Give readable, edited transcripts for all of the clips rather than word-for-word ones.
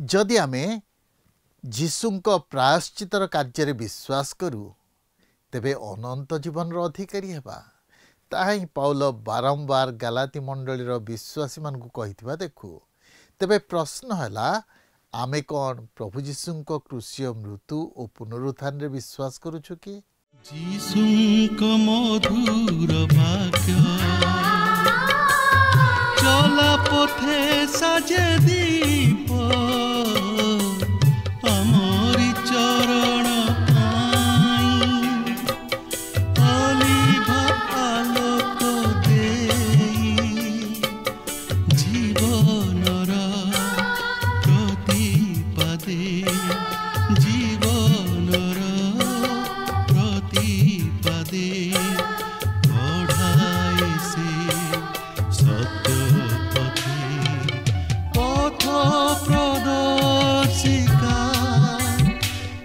जदि आमे जीशुंक प्रायश्चितर कार्य विश्वास करूँ तेबे अनंत जीवन अधिकारी हेबा ताही पौल बारंबार गलाती मंडलीर विश्वासी मानकु कहिथिबा देखु। तेबे प्रश्न हैला आमे कौन प्रभु जीशुंक क्रूसीय मृत्यु और पुनरुत्थान रे विश्वास करूछु कि जीशुंक मधुर वाक्य चला पथे साजे दीप अमरी चरण अलिभा आलोक देई जीवनर प्रतिपादे जीवनर प्रतिपादे पढ़ाए से सत्य पथ प्रदर्शिका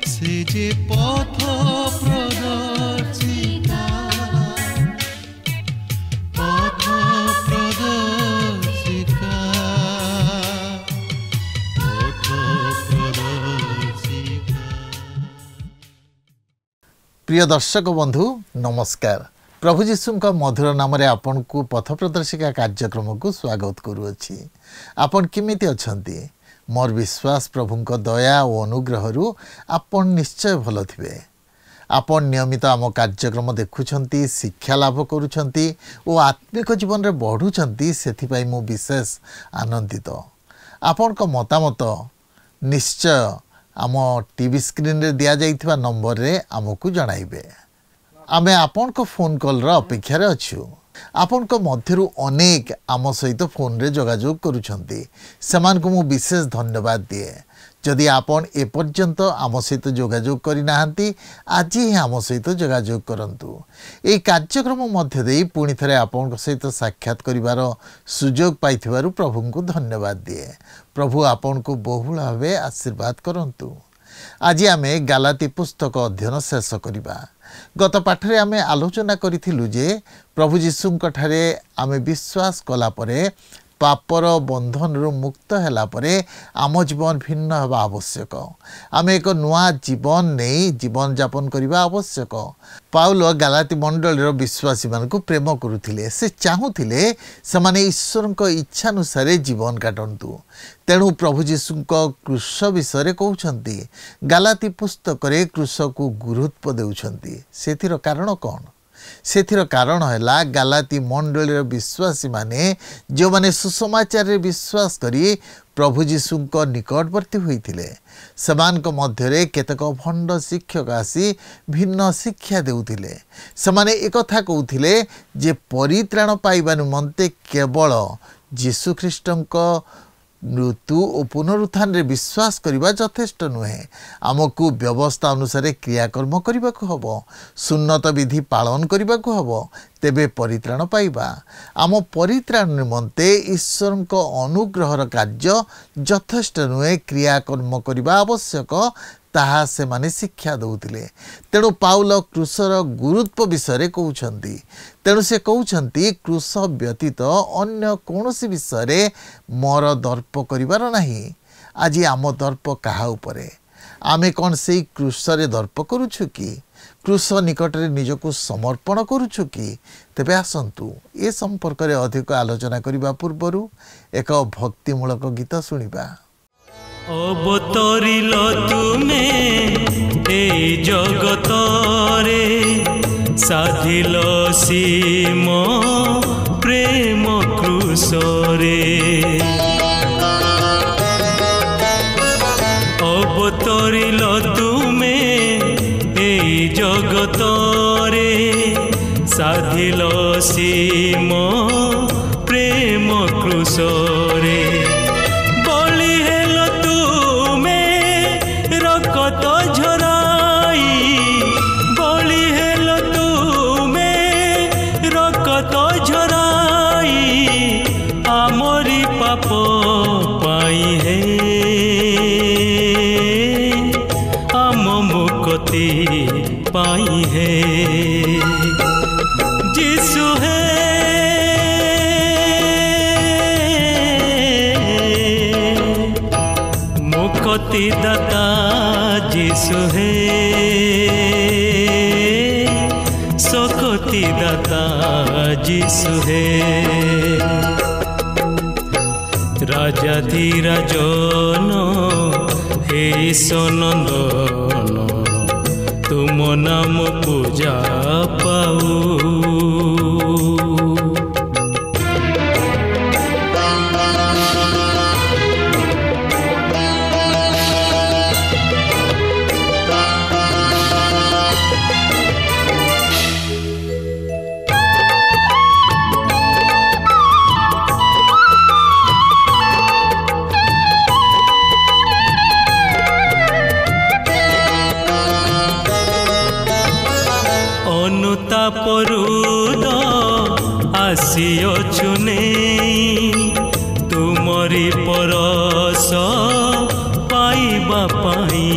से जे पथ प्रदर्शिका पथ प्रदर्शिका पथ प्रदर्शिका। प्रिय दर्शक बंधु नमस्कार। प्रभु जीशुंक मधुर नाम रे आपन को पथ प्रदर्शिका कार्यक्रम को स्वागत करूअछि। आपन किमिति अछंती? मोर विश्वास प्रभुंक दया और अनुग्रह रु आपन निश्चय भल थिबे। आपन नियमित आम कार्यक्रम देखुछंती, शिक्षा लाभ करूछंती और आत्मिक जीवन रे बढ़ुछंती, सेथिपाई मु विशेष आनंदित। आपन को मतामत निश्चय आम टीवी स्क्रीन रे दिया जाइथिबा नंबर रे आमको जणाइबे। आमे आपन को फोन कॉल रा अपेक्षा रे अछु। आपन को मध्यरु अनेक आम सहित फोन रे जोगाजोग करूछंती, समान को मु विशेष धन्यवाद दिए। जदि आपन ए पर्यंत आम सहित जोगाजोग करि नाहंती आज ही आम सहित जोगाजोग करंतु। ए कार्यक्रम मध्य देई पुणी थरे आपन को सहित साक्षात करिवार सुजोग पाइथिबारु प्रभु को धन्यवाद दिए। प्रभु आपन को बहुल भावे आशीर्वाद करंतु। आज आमे गलाती पुस्तक अध्ययन शेष करिबा। गत पाठरे आमे आलोचना करिथिलु जे प्रभु जीशुंक ठारे आमे विश्वास कला परे पापर बंधन रु मुक्त हैला परे आम जीवन भिन्न हवा आवश्यक। आमे एक नुआ जीवन नहीं जीवन यापन करबा आवश्यक। पाउल गलाती मंडलीर विश्वासी मानकु प्रेम करुथिले। से चाहुथिले समाने ईश्वरक इच्छा अनुसार जीवन काटंतु। तेणु प्रभु जीशुंक क्रूस विषय कहउछंती। गलाती पुस्तक रे क्रूस को गुरुत्व देउछंती। सेथिर कारण कौन? सेथिर कारण हैला गलाती मंडलीर विश्वासी माने जो माने सुसमाचार रे विश्वास करी प्रभु जीशुंक निकटवर्ती होइथिले। समान को मध्य रे केतक भंड शिक्षक आसी भिन्न शिक्षा देउथिले। समाने एक कथा कहउथिले जे परित्राण पाइबा निमंते केवल जीशु ख्रीष्टंक मृत्यु और पुनरुत्थान रे विश्वास करिबा यथेष्ट नुहे। आमको व्यवस्था अनुसार क्रियाकर्म करबा को हबो, सुन्नत विधि पालन करबा को हबो, तेबे परित्राण पाइबा। आम परित्राण निमंते ईश्वरक अनुग्रहर कार्य यथेष्ट नुहे, क्रियाकर्म करबा आवश्यक ताहा से माने शिक्षा दउथिले। तेणु पाउल क्रूसर गुरुत्व विषय कहउछंती। तेणु से कहउछंती क्रूस व्यतीत अन्य कौनसी विषय मोर दर्प करिवार नाही। आज आम दर्प काहा उपरे? आमे कौन से क्रूस रे दर्प करूछु कि क्रूस निकट रे निजको समर्पण करूछु कि? तेबे आसंतु ए संपर्क रे अधिक आलोचना करिबा पूर्वरु एक भक्तिमूलक गीत सुनिबा। अवतरिल तुमे ए जगतरे साधिल सीम प्रेम क्रूसरे। अवतरिल तुमे ए जगतरे साधिल सीम प्रेम क्रूसरे। पाई है जीसु है मुक्तिदाता यीशु है, शक्तिदाता यीशु है। राजाधिराजन हे ईशनंदन, तुम नाम पूजा पाऊ। अनुतापरुद आसिअछु नेई, तुमरी परस पाइबा पाई।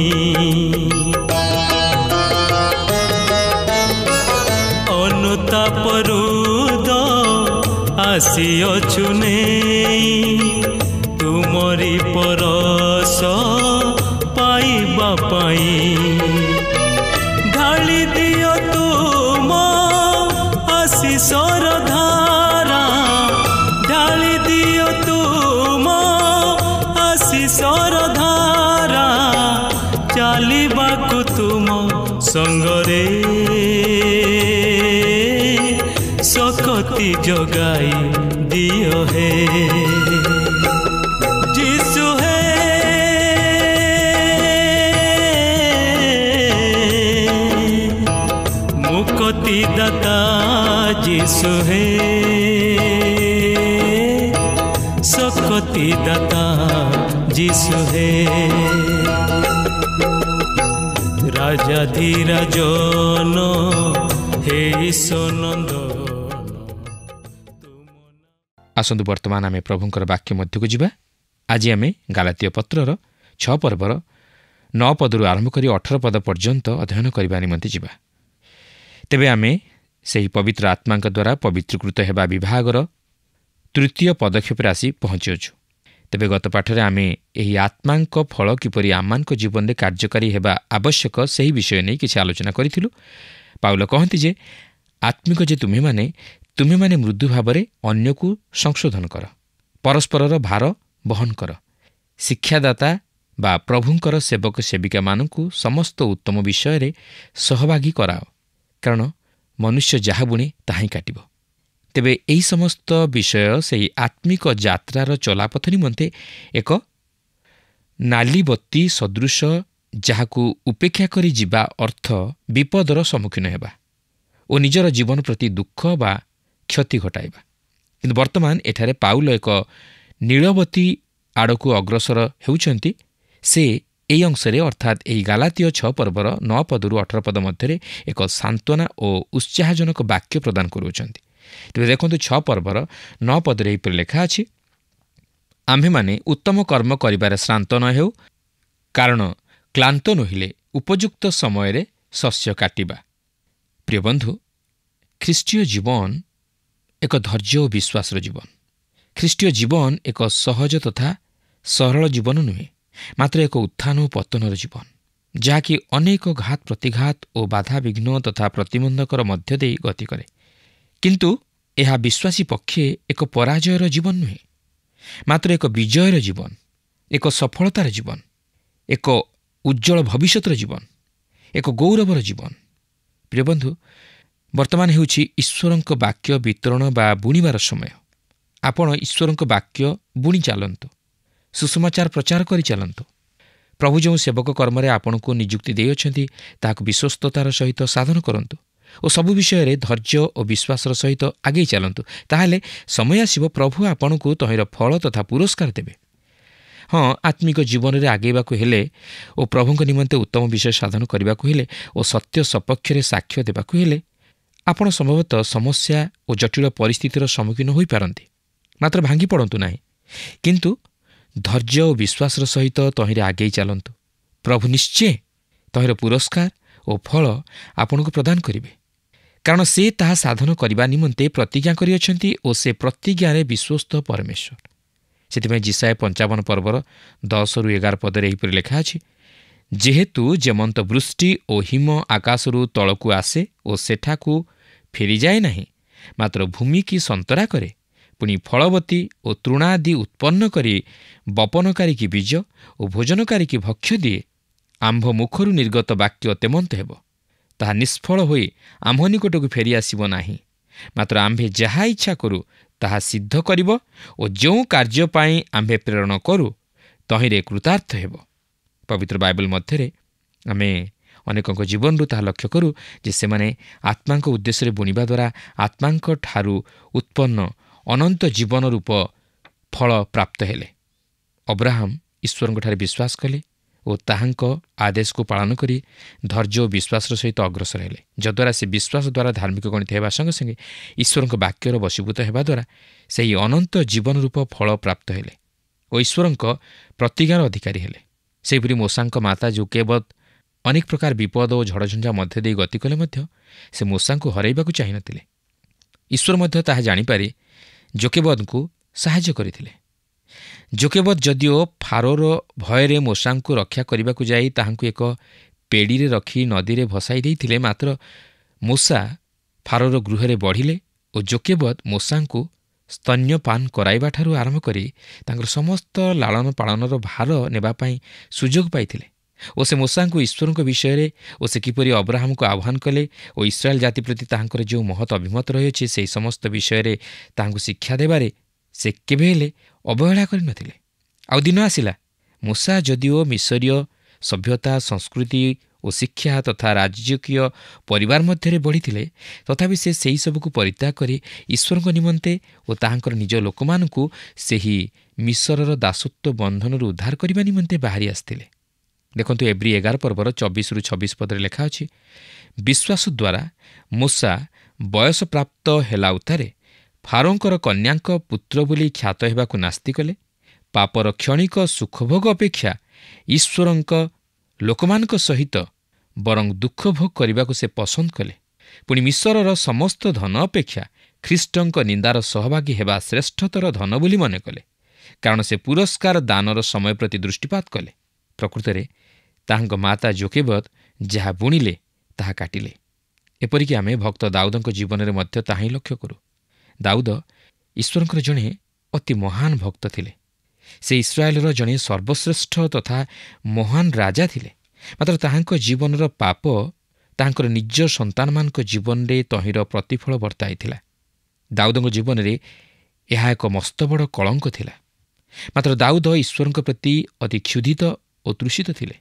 अनुतापरुद आसिअछु नेई, तुमरी परस पाइबा पाई। ढाली दियो तुम आशीषर धारा, ढाली दियो तुम आशीषर धारा, चालिबाकु तुम संगरे शक्ति जगाई दियो हे यीशु हे। मुक्तिदाता यीशु है, शक्तिदाता यीशु है। राजाधिराजन हे ईशनंदन। आसतु वर्तमान आम प्रभुंकर वाक्य मध्य को जावा। आज आम गालातीय पत्रर 6 पर्वर 9 पदरू आरंभ कर 18 पद पर्यंत अध्ययन करने निमंते जावा। तेबे आमे सही पवित्र आत्मा द्वारा पवित्रकृत हेबा विभागर तृतीय पदक्षेप आसी पहुँचुछु। तेबे गत पाठरे आमे एही आत्मा फल किपरि आमानक जीवन में कार्यकारी हेबा आवश्यक सही विषय नहीं किसी आलोचना करिथिलु। पाउल कहती जे आत्मिक जे तुम्हें माने मृदु भाव अन्य को संशोधन कर, परस्परर भार बहन कर, शिक्षादाता बा प्रभुंकर सेवक सेविका मानकु समस्त उत्तम विषय सहभागी कराओ, कारण मनुष्य जहाँ बुणे ताही काटिब। तेबे एही समस्त विषय सेही आत्मिक यात्रार चलापथ निमंते एक नाली बत्ती सदृश, जहाकु उपेक्षा करी जिबा अर्थ विपदर सम्मुखीन हेबा और निजर जीवन प्रति दुख बा क्षति घटाइबा। किंतु वर्तमान एठारे पाउल एक नीलबती आड़कु अग्रसर हेउछंती। से এই অংশে অর্থাৎ এই গালাতীয় 6 পর্বর 9 পদରୁ 18 পদ মধ্যে এক সান্ত্বনা ও উৎসাহজনক বাক্য প্রদান করুছেন। তেবে দেখুন 6 পর্বর 9 পদরে এইপরি লেখা আছে, আম্ভেমানে উত্তম কর্ম করিবার শ্রান্ত ন হেউ, কারণ ক্লান্ত নহিলে উপযুক্ত সময়ে শস্য কাটিবা। প্রিয় বন্ধু, খ্রিস্টীয় জীবন এক ধৈর্য ও বিশ্বাসর জীবন। খ্রিস্টীয় জীবন এক সহজ তথা সরল জীবন নুহে, मात्र एक उत्थान और पतनर जीवन, जहाँकि अनेक घात प्रतिघात और बाधाविघ्न तथा प्रतिबंधकर मध्य दे गति करे। किंतु यह विश्वासी पक्षे एक पराजयर जीवन नुहे, मात्र एक विजयर जीवन, एक सफलतार जीवन, एक उज्जवल भविष्यतर जीवन, एक गौरवर जीवन। प्रिय बंधु, वर्तमान हेउछि ईश्वरक वाक्य वितरण बा बुणीबार समय। आपण ईश्वरक वाक्य बुणी चलतु, सुसमाचार प्रचार करी चलतु। प्रभु जो सेवक कर्म आपण को नियुक्ति देइछन्ति ताहाक विश्वस्ततार सहित साधन करंतु और सबु विषय रे धैर्य और विश्वासर सहित आगे चलतु। ताहाले समय आसीब प्रभु आपण को तहिर फल तथा पुरस्कार देबे। हाँ, आत्मिक जीवन में आगेबाकु हेले और प्रभुଙ୍କ निमंते उत्तम विषय साधन करबाकु हेले और सत्य सपक्ष रे साक्ष्य देबाकु हेले आपण संभवतः समस्या और जटिल परिस्थितिर सम्मुखीन होई पारंती। मात्र भांगी पड़ंतु नाही, किंतु धैर्य और विश्वासर सहित तहिरे आगे चलतु। प्रभु निश्चय तहिर पुरस्कार और फल आपण को प्रदान करिवे, कारण से ताहा साधन करबा निमंते प्रतिज्ञा करियछन्ति और से प्रतिज्ञा रे विश्वस्त परमेश्वर। ସେଥିପାଇଁ ଯିଶାୟା 55 ପର୍ବର 10-11 ପଦରେ ଏହିପରି ଲେଖା ଅଛି, ଯେହେତୁ ଯେମନ୍ତ ବୃଷ୍ଟି ଓ ହିମ ଆକାଶରୁ ତଳକୁ ଆସେ ଓ ସେଠାକୁ ଫେରିଯାଏ ନାହିଁ, ମାତ୍ର ଭୂମି କି ସନ୍ତରା କରେ, ପୁଣି ଫଳବତୀ ଓ ତୃଣାଦି ଉତ୍ପନ୍ନ କରି ବପନକାରୀ କି ବୀଜ ଓ ଭୋଜନକାରୀ କି ଭକ୍ଷ୍ୟ ଦିଏ, ଆମ୍ଭ ମୁଖରୁ ନିର୍ଗତ ବାକ୍ୟ ତେମନ୍ତ ହେବ। ତାହା ନିଷ୍ଫଳ ହୋଇ ଆମ୍ଭ ନିକଟକୁ ଫେରିଆସିବ ନାହିଁ, ମାତ୍ର ଆମ୍ଭେ ଯାହା ଇଚ୍ଛା କରୁ ତାହା ସିଦ୍ଧ କରିବ ଓ ଯେଉଁ କାର୍ଯ୍ୟ ପାଇଁ ଆମ୍ଭେ ପ୍ରେରଣ କରୁ ତହିଁରେ କୃତାର୍ଥ ହେବ। ପବିତ୍ର ବାଇବଲ ମଧ୍ୟରେ ଆମେ ଅନେକଙ୍କ ଜୀବନରୁ ତାହା ଲକ୍ଷ୍ୟ କରୁ ଯେ ସେମାନେ ଆତ୍ମାଙ୍କ ଉଦ୍ଦେଶ୍ୟରେ ବୁଣିବା ଦ୍ୱାରା ଆତ୍ମାଙ୍କ ଠାରୁ ଉତ୍ପନ୍ନ ଅନନ୍ତ ଜୀବନ ରୂପ ଫଳ ପ୍ରାପ୍ତ ହେଲେ। ଅବ୍ରାହମ ଈଶ୍ୱରଙ୍କଠାରେ ବିଶ୍ୱାସ କଲେ ଓ ତାହାଙ୍କ ଆଦେଶକୁ ପାଳନ କରି ଧୈର୍ଯ୍ୟ ଓ ବିଶ୍ୱାସର ସହିତ ଅଗ୍ରସର ହେଲେ, ଯଦ୍ୱାରା ସେ ବିଶ୍ୱାସ ଦ୍ୱାରା ଧାର୍ମିକ ଗଣିତ ହେବା ସଙ୍ଗେ ସଙ୍ଗେ ଈଶ୍ୱରଙ୍କ ବାକ୍ୟର ବଶୀଭୂତ ହେବା ଦ୍ୱାରା ସେହି ଅନନ୍ତ ଜୀବନ ରୂପ ଫଳ ପ୍ରାପ୍ତ ହେଲେ ଓ ଈଶ୍ୱରଙ୍କ ପ୍ରତିଜ୍ଞାର ଅଧିକାରୀ ହେଲେ। ସେହିପରି ମୋଶାଙ୍କ ମାତା ଯୋକେବଦ୍ ଅନେକ ପ୍ରକାର ବିପଦ ଓ ଝଡ଼ଝଞ୍ଝା ମଧ୍ୟ ଦେଇ ଗତି କଲେ ମଧ୍ୟ ସେ ମୋଶାଙ୍କୁ ହରାଇବାକୁ ଚାହିଁନଥିଲେ। ଈଶ୍ୱର ମଧ୍ୟ ତାହା ଜାଣିପାରି ଯୋକେବଦ୍ଙ୍କୁ ସାହାଯ୍ୟ କରିଥିଲେ। ଯୋକେବଦ୍ ଯଦିଓ ଫାରୋର ଭୟରେ ମୋଶାଙ୍କୁ ରକ୍ଷା କରିବାକୁ ଯାଇ ତାହାଙ୍କୁ ଏକ ପେଡ଼ିରେ ରଖି ନଦୀରେ ଭସାଇ ଦେଇଥିଲେ, ମାତ୍ର ମୋଶା ଫାରୋର ଗୃହରେ ବଢ଼ିଲେ ଓ ଯୋକେବଦ୍ ମୋଶାଙ୍କୁ ସ୍ତନ୍ୟପାନ କରାଇବାଠାରୁ ଆରମ୍ଭ କରି ତାଙ୍କର ସମସ୍ତ ଲାଳନ ପାଳନର ଭାର ନେବା ପାଇଁ ସୁଯୋଗ ପାଇଥିଲେ ଓ ସେ ମୋଶାଙ୍କୁ ଈଶ୍ୱରଙ୍କ ବିଷୟରେ ଓ ସେ କିପରି ଅବ୍ରାହମକୁ ଆହ୍ୱାନ କଲେ ଓ ଇସ୍ରାଏଲ୍ ଜାତି ପ୍ରତି ତାହାଙ୍କର ଯେଉଁ ମହତ୍ ଅଭିମତ ରହିଅଛି ସେହି ସମସ୍ତ ବିଷୟରେ ତାହାଙ୍କୁ ଶିକ୍ଷା ଦେବାରେ ସେ କେବେ ହେଲେ ଅବହେଳା କରିନଥିଲେ। ଆଉ ଦିନ ଆସିଲା, ମୋଶା ଯଦିଓ ମିଶରୀୟ ସଭ୍ୟତା, ସଂସ୍କୃତି ଓ ଶିକ୍ଷା ତଥା ରାଜକୀୟ ପରିବାର ମଧ୍ୟରେ ବଢ଼ିଥିଲେ, ତଥାପି ସେ ସେହିସବୁକୁ ପରିତ୍ୟାଗ କରି ଈଶ୍ୱରଙ୍କ ନିମନ୍ତେ ଓ ତାହାଙ୍କର ନିଜ ଲୋକମାନଙ୍କୁ ସେହି ମିଶରର ଦାସତ୍ୱ ବନ୍ଧନରୁ ଉଦ୍ଧାର କରିବା ନିମନ୍ତେ ବାହାରି ଆସିଥିଲେ। ଦେଖନ୍ତୁ, ଏବ୍ରୀ 11 ପର୍ବର 24-26 ପଦରେ ଲେଖା ଅଛି, ବିଶ୍ୱାସ ଦ୍ୱାରା ମୋଶା ବୟସପ୍ରାପ୍ତ ହେଲା ଉତ୍ତାରେ ଫାରୋଙ୍କର କନ୍ୟାଙ୍କ ପୁତ୍ର ବୋଲି ଖ୍ୟାତ ହେବାକୁ ନାସ୍ତି କଲେ, ପାପର କ୍ଷଣିକ ସୁଖଭୋଗ ଅପେକ୍ଷା ଈଶ୍ୱରଙ୍କ ଲୋକମାନଙ୍କ ସହିତ ବରଂ ଦୁଃଖ ଭୋଗ କରିବାକୁ ସେ ପସନ୍ଦ କଲେ। ପୁଣି ମିଶରର ସମସ୍ତ ଧନ ଅପେକ୍ଷା ଖ୍ରୀଷ୍ଟଙ୍କ ନିନ୍ଦାର ସହଭାଗୀ ହେବା ଶ୍ରେଷ୍ଠତର ଧନ ବୋଲି ମନେ କଲେ, କାରଣ ସେ ପୁରସ୍କାର ଦାନର ସମୟ ପ୍ରତି ଦୃଷ୍ଟିପାତ କଲେ। ପ୍ରକୃତରେ ତାହାଙ୍କ ମାତା ଯୋକେବଦ୍ ଯାହା ବୁଣିଲେ ତାହା କାଟିଲେ। ଏପରିକି ଆମେ ଭକ୍ତ ଦାଉଦଙ୍କ ଜୀବନରେ ମଧ୍ୟ ତାହା ହିଁ ଲକ୍ଷ୍ୟ କରୁ। ଦାଉଦ ଈଶ୍ୱରଙ୍କର ଜଣେ ଅତି ମହାନ ଭକ୍ତ ଥିଲେ। ସେ ଇସ୍ରାଏଲର ଜଣେ ସର୍ବଶ୍ରେଷ୍ଠ ତଥା ମହାନ ରାଜା ଥିଲେ, ମାତ୍ର ତାହାଙ୍କ ଜୀବନର ପାପ ତାହାଙ୍କର ନିଜ ସନ୍ତାନମାନଙ୍କ ଜୀବନରେ ତହିଁର ପ୍ରତିଫଳ ବର୍ତ୍ତାଇଥିଲା। ଦାଉଦଙ୍କ ଜୀବନରେ ଏହା ଏକ ମସ୍ତ ବଡ଼ କଳଙ୍କ ଥିଲା। ମାତ୍ର ଦାଉଦ ଈଶ୍ୱରଙ୍କ ପ୍ରତି ଅତି କ୍ଷୁଧିତ ଓ ତୃଷିତ ଥିଲେ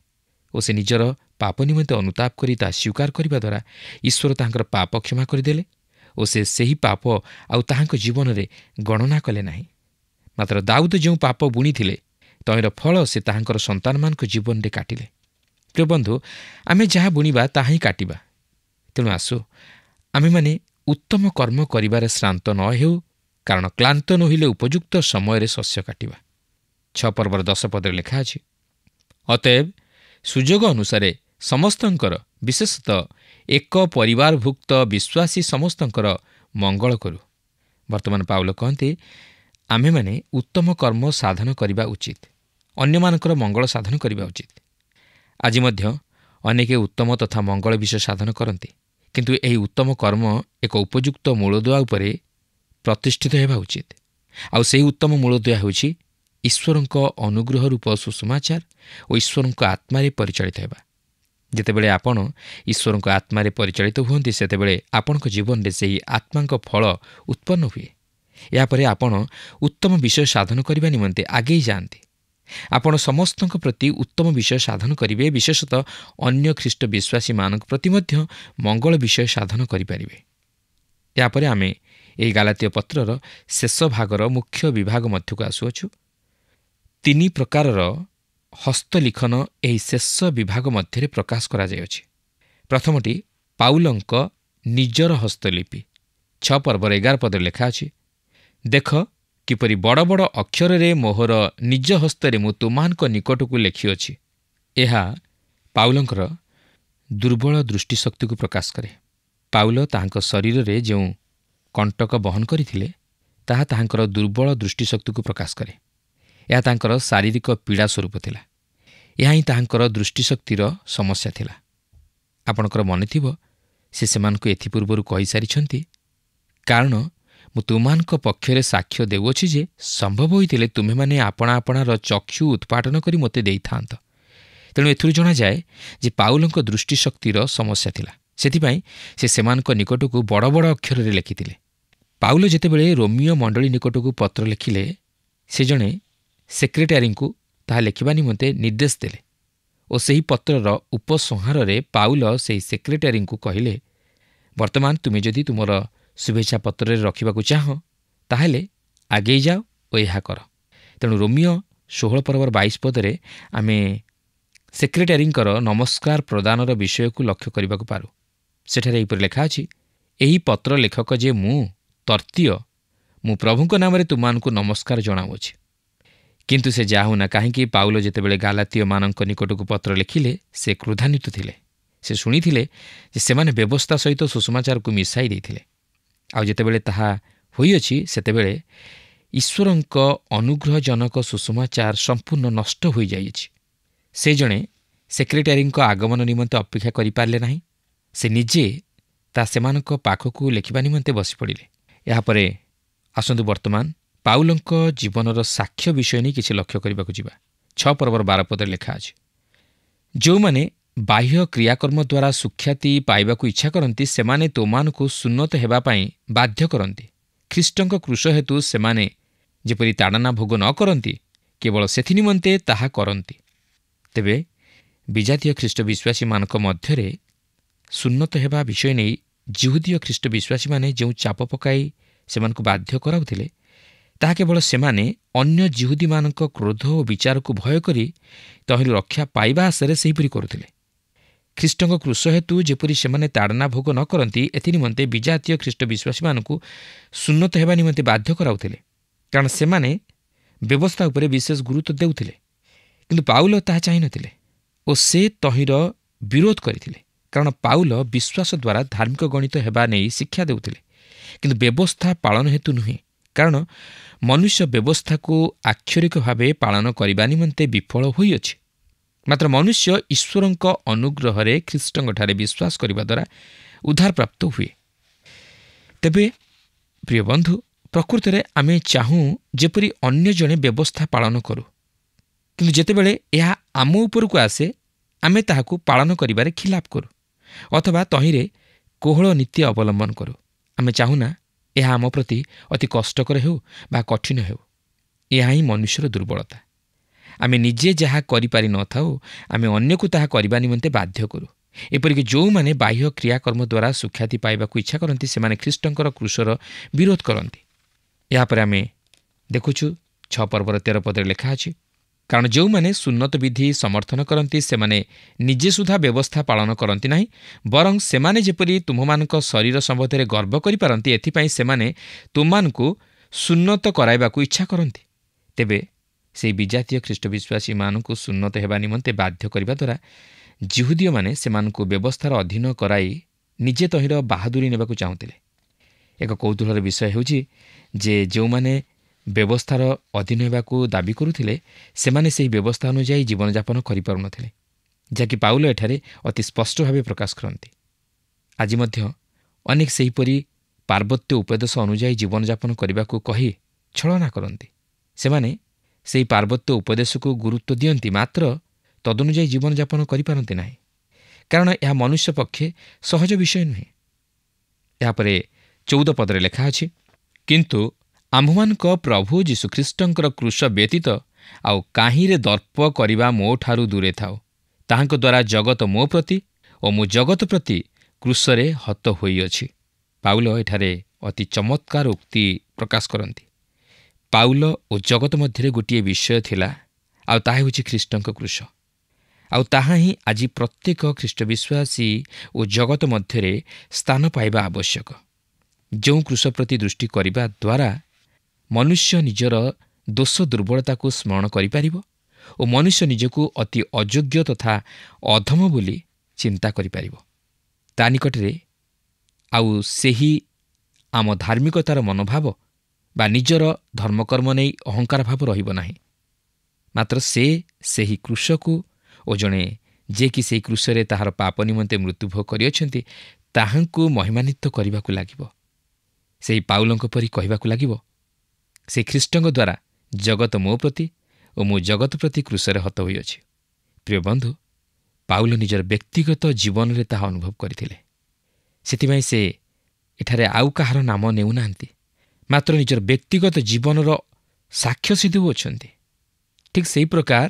ଓ ସେ ନିଜର ପାପ ନିମନ୍ତେ ଅନୁତାପ କରି ତାହା ସ୍ୱୀକାର କରିବା ଦ୍ୱାରା ଈଶ୍ୱର ତାହାଙ୍କର ପାପ କ୍ଷମା କରିଦେଲେ ଓ ସେ ସେହି ପାପ ଆଉ ତାହାଙ୍କ ଜୀବନରେ ଗଣନା କଲେ ନାହିଁ। ମାତ୍ର ଦାଉଦ ଯେଉଁ ପାପ ବୁଣିଥିଲେ ତହିଁର ଫଳ ସେ ତାହାଙ୍କର ସନ୍ତାନମାନଙ୍କ ଜୀବନରେ କାଟିଲେ। ପ୍ରିୟ ବନ୍ଧୁ, ଆମେ ଯାହା ବୁଣିବା ତାହା ହିଁ କାଟିବା। ତେଣୁ ଆସୁ ଆମେମାନେ ଉତ୍ତମ କର୍ମ କରିବାରେ ଶ୍ରାନ୍ତ ନ ହେଉ, କାରଣ କ୍ଳାନ୍ତ ନୋହିଲେ ଉପଯୁକ୍ତ ସମୟରେ ଶସ୍ୟ କାଟିବା। 6 ପର୍ବର 10 ପଦରେ ଲେଖା ଅଛି, ଅତଏବ ସୁଯୋଗ ଅନୁସାରେ ସମସ୍ତଙ୍କର, ବିଶେଷତଃ ଏକ ପରିବାରଭୁକ୍ତ ବିଶ୍ୱାସୀ ସମସ୍ତଙ୍କର ମଙ୍ଗଳ କରୁ। ବର୍ତ୍ତମାନ ପାଉଲ କହନ୍ତି, ଆମ୍ଭେମାନେ ଉତ୍ତମ କର୍ମ ସାଧନ କରିବା ଉଚିତ, ଅନ୍ୟମାନଙ୍କର ମଙ୍ଗଳ ସାଧନ କରିବା ଉଚିତ। ଆଜି ମଧ୍ୟ ଅନେକେ ଉତ୍ତମ ତଥା ମଙ୍ଗଳ ବିଷୟ ସାଧନ କରନ୍ତି, କିନ୍ତୁ ଏହି ଉତ୍ତମ କର୍ମ ଏକ ଉପଯୁକ୍ତ ମୂଳଦୁଆ ଉପରେ ପ୍ରତିଷ୍ଠିତ ହେବା ଉଚିତ। ଆଉ ସେହି ଉତ୍ତମ ମୂଳଦୁଆ ହେଉଛି ଈଶ୍ୱରଙ୍କ ଅନୁଗ୍ରହ ରୂପ ସୁସମାଚାର ଓ ଈଶ୍ୱରଙ୍କ ଆତ୍ମାରେ ପରିଚାଳିତ ହେବା। ଯେତେବେଳେ ଆପଣ ଈଶ୍ୱରଙ୍କ ଆତ୍ମାରେ ପରିଚାଳିତ ହୁଅନ୍ତି, ସେତେବେଳେ ଆପଣଙ୍କ ଜୀବନରେ ସେହି ଆତ୍ମାଙ୍କ ଫଳ ଉତ୍ପନ୍ନ ହୁଏ। ଏହାପରେ ଆପଣ ଉତ୍ତମ ବିଷୟ ସାଧନ କରିବା ନିମନ୍ତେ ଆଗେଇ ଯାଆନ୍ତି। ଆପଣ ସମସ୍ତଙ୍କ ପ୍ରତି ଉତ୍ତମ ବିଷୟ ସାଧନ କରିବେ, ବିଶେଷତଃ ଅନ୍ୟ ଖ୍ରୀଷ୍ଟ ବିଶ୍ୱାସୀମାନଙ୍କ ପ୍ରତି ମଧ୍ୟ ମଙ୍ଗଳ ବିଷୟ ସାଧନ କରିପାରିବେ। ଏହାପରେ ଆମେ ଏହି ଗାଲାତୀୟ ପତ୍ରର ଶେଷ ଭାଗର ମୁଖ୍ୟ ବିଭାଗ ମଧ୍ୟକୁ ଆସୁଅଛୁ। 3 ପ୍ରକାରର ହସ୍ତଲିଖନ ଏହି ଶେଷ ବିଭାଗ ମଧ୍ୟରେ ପ୍ରକାଶ କରାଯାଇଅଛି। ପ୍ରଥମଟି ପାଉଲଙ୍କ ନିଜର ହସ୍ତଲିପି। 6 ପର୍ବର 11 ପଦରେ ଲେଖା ଅଛି, ଦେଖ କିପରି ବଡ଼ ବଡ଼ ଅକ୍ଷରରେ ମୋହର ନିଜ ହସ୍ତରେ ମୁଁ ତୁମମାନଙ୍କ ନିକଟକୁ ଲେଖିଅଛି। ଏହା ପାଉଲଙ୍କର ଦୁର୍ବଳ ଦୃଷ୍ଟିଶକ୍ତିକୁ ପ୍ରକାଶ କରେ। ପାଉଲ ତାହାଙ୍କ ଶରୀରରେ ଯେଉଁ କଣ୍ଟକ ବହନ କରିଥିଲେ ତାହା ତାହାଙ୍କର ଦୁର୍ବଳ ଦୃଷ୍ଟିଶକ୍ତିକୁ ପ୍ରକାଶ କରେ। ଏହା ତାଙ୍କର ଶାରୀରିକ ପୀଡ଼ା ସ୍ୱରୂପ ଥିଲା। ଏହା ହିଁ ତାହାଙ୍କର ଦୃଷ୍ଟିଶକ୍ତିର ସମସ୍ୟା ଥିଲା। ଆପଣଙ୍କର ମନେଥିବ ସେ ସେମାନଙ୍କୁ ଏଥିପୂର୍ବରୁ କହିସାରିଛନ୍ତି, କାରଣ ମୁଁ ତୁମମାନଙ୍କ ପକ୍ଷରେ ସାକ୍ଷ୍ୟ ଦେଉଅଛି ଯେ ସମ୍ଭବ ହୋଇଥିଲେ ତୁମେମାନେ ଆପଣା ଆପଣାର ଚକ୍ଷୁ ଉତ୍ପାଟନ କରି ମୋତେ ଦେଇଥାନ୍ତ। ତେଣୁ ଏଥିରୁ ଜଣାଯାଏ ଯେ ପାଉଲଙ୍କ ଦୃଷ୍ଟିଶକ୍ତିର ସମସ୍ୟା ଥିଲା। ସେଥିପାଇଁ ସେ ସେମାନଙ୍କ ନିକଟକୁ ବଡ଼ ବଡ଼ ଅକ୍ଷରରେ ଲେଖିଥିଲେ। ପାଉଲ ଯେତେବେଳେ ରୋମିଓ ମଣ୍ଡଳୀ ନିକଟକୁ ପତ୍ର ଲେଖିଲେ, ସେ ଜଣେ ସେକ୍ରେଟାରୀଙ୍କୁ ତାହା ଲେଖିବା ନିମନ୍ତେ ନିର୍ଦ୍ଦେଶ ଦେଲେ ଓ ସେହି ପତ୍ରର ଉପସଂହାରରେ ପାଉଲ ସେହି ସେକ୍ରେଟାରୀଙ୍କୁ କହିଲେ, ବର୍ତ୍ତମାନ ତୁମେ ଯଦି ତୁମର ଶୁଭେଚ୍ଛା ପତ୍ରରେ ରଖିବାକୁ ଚାହଁ ତାହେଲେ ଆଗେଇ ଯାଅ ଓ ଏହା କର। ତେଣୁ ରୋମିଓ 16 ପର୍ବର 22 ପଦରେ ଆମେ ସେକ୍ରେଟାରୀଙ୍କର ନମସ୍କାର ପ୍ରଦାନର ବିଷୟକୁ ଲକ୍ଷ୍ୟ କରିବାକୁ ପାରୁ। ସେଠାରେ ଏହିପରି ଲେଖା ଅଛି, ଏହି ପତ୍ର ଲେଖକ ଯେ ମୁଁ ତର୍ତ୍ତୀୟ, ମୁଁ ପ୍ରଭୁଙ୍କ ନାମରେ ତୁମମାନଙ୍କୁ ନମସ୍କାର ଜଣାଉଅଛି। କିନ୍ତୁ ସେ ଯାହା ହେଉନା କାହିଁକି ପାଉଲ ଯେତେବେଳେ ଗାଲାତୀୟମାନଙ୍କ ନିକଟକୁ ପତ୍ର ଲେଖିଲେ ସେ କ୍ରୋଧାନ୍ୱିତ ଥିଲେ। ସେ ଶୁଣିଥିଲେ ଯେ ସେମାନେ ବ୍ୟବସ୍ଥା ସହିତ ସୁସମାଚାରକୁ ମିଶାଇ ଦେଇଥିଲେ। ଆଉ ଯେତେବେଳେ ତାହା ହୋଇଅଛି ସେତେବେଳେ ଈଶ୍ୱରଙ୍କ ଅନୁଗ୍ରହଜନକ ସୁସମାଚାର ସମ୍ପୂର୍ଣ୍ଣ ନଷ୍ଟ ହୋଇଯାଇଛି। ସେ ଜଣେ ସେକ୍ରେଟାରୀଙ୍କ ଆଗମନ ନିମନ୍ତେ ଅପେକ୍ଷା କରିପାରିଲେ ନାହିଁ। ସେ ନିଜେ ତାହା ସେମାନଙ୍କ ପାଖକୁ ଲେଖିବା ନିମନ୍ତେ ବସି ପଡ଼ିଲେ। ଏହାପରେ ଆସନ୍ତୁ ବର୍ତ୍ତମାନ ପାଉଲଙ୍କ ଜୀବନର ସାକ୍ଷ୍ୟ ବିଷୟ ନେଇ କିଛି ଲକ୍ଷ୍ୟ କରିବାକୁ ଯିବା। 6 ପର୍ବର 12 ପଦରେ ଲେଖା ଅଛି, ଯେଉଁମାନେ ବାହ୍ୟ କ୍ରିୟାକର୍ମ ଦ୍ୱାରା ସୁଖ୍ୟାତି ପାଇବାକୁ ଇଚ୍ଛା କରନ୍ତି ସେମାନେ ତୁମମାନଙ୍କୁ ସୁନ୍ନତ ହେବା ପାଇଁ ବାଧ୍ୟ କରନ୍ତି। ଖ୍ରୀଷ୍ଟଙ୍କ କ୍ରୁଶ ହେତୁ ସେମାନେ ଯେପରି ତାଡ଼ନା ଭୋଗ ନ କରନ୍ତି, କେବଳ ସେଥି ନିମନ୍ତେ ତାହା କରନ୍ତି। ତେବେ ବିଜାତୀୟ ଖ୍ରୀଷ୍ଟ ବିଶ୍ୱାସୀମାନଙ୍କ ମଧ୍ୟରେ ସୁନ୍ନତ ହେବା ବିଷୟ ନେଇ ଜିହୁଦୀୟ ଖ୍ରୀଷ୍ଟ ବିଶ୍ୱାସୀମାନେ ଯେଉଁ ଚାପ ପକାଇ ସେମାନଙ୍କୁ ବାଧ୍ୟ କରାଉଥିଲେ, ତାହା କେବଳ ସେମାନେ ଅନ୍ୟ ଜିହୁଦୀମାନଙ୍କ କ୍ରୋଧ ଓ ବିଚାରକୁ ଭୟ କରି ତହିଁରୁ ରକ୍ଷା ପାଇବା ଆଶାରେ ସେହିପରି କରୁଥିଲେ। ଖ୍ରୀଷ୍ଟଙ୍କ କ୍ରୁଶ ହେତୁ ଯେପରି ସେମାନେ ତାଡ଼ନା ଭୋଗ ନ କରନ୍ତି, ଏଥିନିମନ୍ତେ ବିଜାତୀୟ ଖ୍ରୀଷ୍ଟ ବିଶ୍ୱାସୀମାନଙ୍କୁ ସୁନ୍ନତ ହେବା ନିମନ୍ତେ ବାଧ୍ୟ କରାଉଥିଲେ, କାରଣ ସେମାନେ ବ୍ୟବସ୍ଥା ଉପରେ ବିଶେଷ ଗୁରୁତ୍ୱ ଦେଉଥିଲେ। କିନ୍ତୁ ପାଉଲ ତାହା ଚାହିଁନଥିଲେ ଓ ସେ ତହିଁର ବିରୋଧ କରିଥିଲେ, କାରଣ ପାଉଲ ବିଶ୍ୱାସ ଦ୍ୱାରା ଧାର୍ମିକ ଗଣିତ ହେବା ନେଇ ଶିକ୍ଷା ଦେଉଥିଲେ, କିନ୍ତୁ ବ୍ୟବସ୍ଥା ପାଳନ ହେତୁ ନୁହେଁ। କାରଣ ମନୁଷ୍ୟ ବ୍ୟବସ୍ଥାକୁ ଆକ୍ଷରିକ ଭାବେ ପାଳନ କରିବା ନିମନ୍ତେ ବିଫଳ ହୋଇଅଛି। ମାତ୍ର ମନୁଷ୍ୟ ଈଶ୍ୱରଙ୍କ ଅନୁଗ୍ରହରେ ଖ୍ରୀଷ୍ଟଙ୍କଠାରେ ବିଶ୍ୱାସ କରିବା ଦ୍ୱାରା ଉଦ୍ଧାରପ୍ରାପ୍ତ ହୁଏ। ତେବେ ପ୍ରିୟ ବନ୍ଧୁ, ପ୍ରକୃତରେ ଆମେ ଚାହୁଁ ଯେପରି ଅନ୍ୟ ଜଣେ ବ୍ୟବସ୍ଥା ପାଳନ କରୁ, କିନ୍ତୁ ଯେତେବେଳେ ଏହା ଆମ ଉପରକୁ ଆସେ ଆମେ ତାହାକୁ ପାଳନ କରିବାରେ ଖିଲାପ କରୁ ଅଥବା ତହିଁରେ କୋହଳ ନୀତି ଅବଲମ୍ବନ କରୁ। ଆମେ ଚାହୁଁନା ଏହା ଆମ ପ୍ରତି ଅତି କଷ୍ଟକର ହେଉ ବା କଠିନ ହେଉ। ଏହା ହିଁ ମନୁଷ୍ୟର ଦୁର୍ବଳତା। ଆମେ ନିଜେ ଯାହା କରିପାରି ନଥାଉ ଆମେ ଅନ୍ୟକୁ ତାହା କରିବା ନିମନ୍ତେ ବାଧ୍ୟ କରୁ। ଏପରିକି ଯେଉଁମାନେ ବାହ୍ୟ କ୍ରିୟାକର୍ମ ଦ୍ୱାରା ସୁଖ୍ୟାତି ପାଇବାକୁ ଇଚ୍ଛା କରନ୍ତି ସେମାନେ ଖ୍ରୀଷ୍ଟଙ୍କର କ୍ରୁଶର ବିରୋଧ କରନ୍ତି। ଏହାପରେ ଆମେ ଦେଖୁଛୁ 6 ପର୍ବର 13 ପଦରେ ଲେଖା ଅଛି, କାରଣ ଯେଉଁମାନେ ସୁନ୍ନତ ବିଧି ସମର୍ଥନ କରନ୍ତି ସେମାନେ ନିଜେ ସୁଦ୍ଧା ବ୍ୟବସ୍ଥା ପାଳନ କରନ୍ତି ନାହିଁ, ବରଂ ସେମାନେ ଯେପରି ତୁମମାନଙ୍କ ଶରୀର ସମ୍ବନ୍ଧରେ ଗର୍ବ କରିପାରନ୍ତି ଏଥିପାଇଁ ସେମାନେ ତୁମମାନଙ୍କୁ ସୁନ୍ନତ କରାଇବାକୁ ଇଚ୍ଛା କରନ୍ତି। ତେବେ ସେହି ବିଜାତୀୟ ଖ୍ରୀଷ୍ଟ ବିଶ୍ୱାସୀମାନଙ୍କୁ ସୁନ୍ନତ ହେବା ନିମନ୍ତେ ବାଧ୍ୟ କରିବା ଦ୍ୱାରା ଜିହୁଦୀୟମାନେ ସେମାନଙ୍କୁ ବ୍ୟବସ୍ଥାର ଅଧୀନ କରାଇ ନିଜେ ତହିଁର ବାହାଦୁରୀ ନେବାକୁ ଚାହୁଁଥିଲେ। ଏକ କୌତୁହଳର ବିଷୟ ହେଉଛି ଯେ ଯେଉଁମାନେ ବ୍ୟବସ୍ଥାର ଅଧୀନ ହେବାକୁ ଦାବି କରୁଥିଲେ ସେମାନେ ସେହି ବ୍ୟବସ୍ଥା ଅନୁଯାୟୀ ଜୀବନଯାପନ କରିପାରୁନଥିଲେ, ଯାହାକି ପାଉଲ ଏଠାରେ ଅତି ସ୍ପଷ୍ଟ ଭାବେ ପ୍ରକାଶ କରନ୍ତି। ଆଜି ମଧ୍ୟ ଅନେକ ସେହିପରି ପାର୍ବତ୍ୟ ଉପଦେଶ ଅନୁଯାୟୀ ଜୀବନଯାପନ କରିବାକୁ କହି ଛଳନା କରନ୍ତି। ସେମାନେ ସେହି ପାର୍ବତ୍ୟ ଉପଦେଶକୁ ଗୁରୁତ୍ୱ ଦିଅନ୍ତି, ମାତ୍ର ତଦନୁଯାୟୀ ଜୀବନଯାପନ କରିପାରନ୍ତି ନାହିଁ, କାରଣ ଏହା ମନୁଷ୍ୟ ପକ୍ଷେ ସହଜ ବିଷୟ ନୁହେଁ। ଏହାପରେ 14 ପଦରେ ଲେଖା ଅଛି, କିନ୍ତୁ ଆମ୍ଭମାନଙ୍କ ପ୍ରଭୁ ଯୀଶୁଖ୍ରୀଷ୍ଟଙ୍କର କ୍ରୁଶ ବ୍ୟତୀତ ଆଉ କାହିଁରେ ଦର୍ପ କରିବା ମୋଠାରୁ ଦୂରେ ଥାଉ। ତାହାଙ୍କ ଦ୍ୱାରା ଜଗତ ମୋ ପ୍ରତି ଓ ମୁଁ ଜଗତ ପ୍ରତି କ୍ରୁଶରେ ହତ ହୋଇଅଛି। ପାଉଲ ଏଠାରେ ଅତି ଚମତ୍କାର ଉକ୍ତି ପ୍ରକାଶ କରନ୍ତି। ପାଉଲ ଓ ଜଗତ ମଧ୍ୟରେ ଗୋଟିଏ ବିଷୟ ଥିଲା, ଆଉ ତାହା ହେଉଛି ଖ୍ରୀଷ୍ଟଙ୍କ କ୍ରୁଶ। ଆଉ ତାହା ହିଁ ଆଜି ପ୍ରତ୍ୟେକ ଖ୍ରୀଷ୍ଟ ବିଶ୍ୱାସୀ ଓ ଜଗତ ମଧ୍ୟରେ ସ୍ଥାନ ପାଇବା ଆବଶ୍ୟକ। ଯେଉଁ କ୍ରୁଶ ପ୍ରତି ଦୃଷ୍ଟି କରିବା ଦ୍ୱାରା ମନୁଷ୍ୟ ନିଜର ଦୋଷ ଦୁର୍ବଳତାକୁ ସ୍ମରଣ କରିପାରିବ ଓ ମନୁଷ୍ୟ ନିଜକୁ ଅତି ଅଯୋଗ୍ୟ ତଥା ଅଧମ ବୋଲି ଚିନ୍ତା କରିପାରିବ। ତା ନିକଟରେ ଆଉ ସେହି ଆମ ଧାର୍ମିକତାର ମନୋଭାବ ବା ନିଜର ଧର୍ମକର୍ମ ନେଇ ଅହଙ୍କାର ଭାବ ରହିବ ନାହିଁ। ମାତ୍ର ସେ ସେହି କୃଷକୁ ଓ ଜଣେ ଯିଏକି ସେହି କୃଷରେ ତାହାର ପାପ ନିମନ୍ତେ ମୃତ୍ୟୁଭୋଗ କରିଅଛନ୍ତି ତାହାଙ୍କୁ ମହିମାନ୍ୱିତ କରିବାକୁ ଲାଗିବ। ସେହି ପାଉଲଙ୍କ ପରି କହିବାକୁ ଲାଗିବ, ସେ ଖ୍ରୀଷ୍ଟଙ୍କ ଦ୍ୱାରା ଜଗତ ମୋ ପ୍ରତି ଓ ମୁଁ ଜଗତ ପ୍ରତି କୃଷରେ ହତ ହୋଇଅଛି। ପ୍ରିୟ ବନ୍ଧୁ, ପାଉଲ ନିଜର ବ୍ୟକ୍ତିଗତ ଜୀବନରେ ତାହା ଅନୁଭବ କରିଥିଲେ। ସେଥିପାଇଁ ସେ ଏଠାରେ ଆଉ କାହାର ନାମ ନେଉନାହାନ୍ତି, ମାତ୍ର ନିଜର ବ୍ୟକ୍ତିଗତ ଜୀବନର ସାକ୍ଷ୍ୟ ଦେଉଅଛନ୍ତି। ଠିକ୍ ସେହି ପ୍ରକାର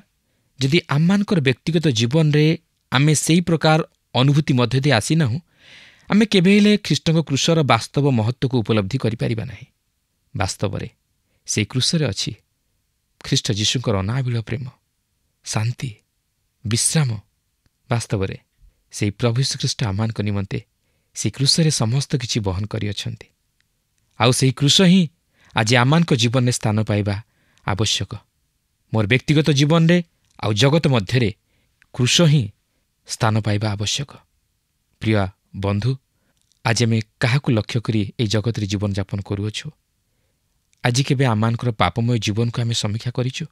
ଯଦି ଆମମାନଙ୍କର ବ୍ୟକ୍ତିଗତ ଜୀବନରେ ଆମେ ସେହି ପ୍ରକାର ଅନୁଭୂତି ମଧ୍ୟ ଦେଇ ଆସିନାହୁଁ, ଆମେ କେବେ ହେଲେ ଖ୍ରୀଷ୍ଟଙ୍କ କୃଷର ବାସ୍ତବ ମହତ୍ତ୍ୱକୁ ଉପଲବ୍ଧି କରିପାରିବା ନାହିଁ। ବାସ୍ତବରେ ସେହି କୃଷରେ ଅଛି ଖ୍ରୀଷ୍ଟ ଯୀଶୁଙ୍କର ଅନାବିଳ ପ୍ରେମ, ଶାନ୍ତି, ବିଶ୍ରାମ। ବାସ୍ତବରେ ସେହି ପ୍ରଭୁ ଶ୍ରୀଖ୍ରୀଷ୍ଟ ଆମମାନଙ୍କ ନିମନ୍ତେ ସେହି କୃଷରେ ସମସ୍ତ କିଛି ବହନ କରିଅଛନ୍ତି। ଆଉ ସେହି କୃଷ ହିଁ ଆଜି ଆମମାନଙ୍କ ଜୀବନରେ ସ୍ଥାନ ପାଇବା ଆବଶ୍ୟକ। ମୋର ବ୍ୟକ୍ତିଗତ ଜୀବନରେ ଆଉ ଜଗତ ମଧ୍ୟରେ କୃଷ ହିଁ ସ୍ଥାନ ପାଇବା ଆବଶ୍ୟକ। ପ୍ରିୟ ବନ୍ଧୁ, ଆଜି ଆମେ କାହାକୁ ଲକ୍ଷ୍ୟ କରି ଏହି ଜଗତରେ ଜୀବନଯାପନ କରୁଅଛୁ? ଆଜି କେବେ ଆମମାନଙ୍କର ପାପମୟ ଜୀବନକୁ ଆମେ ସମୀକ୍ଷା କରିଛୁ?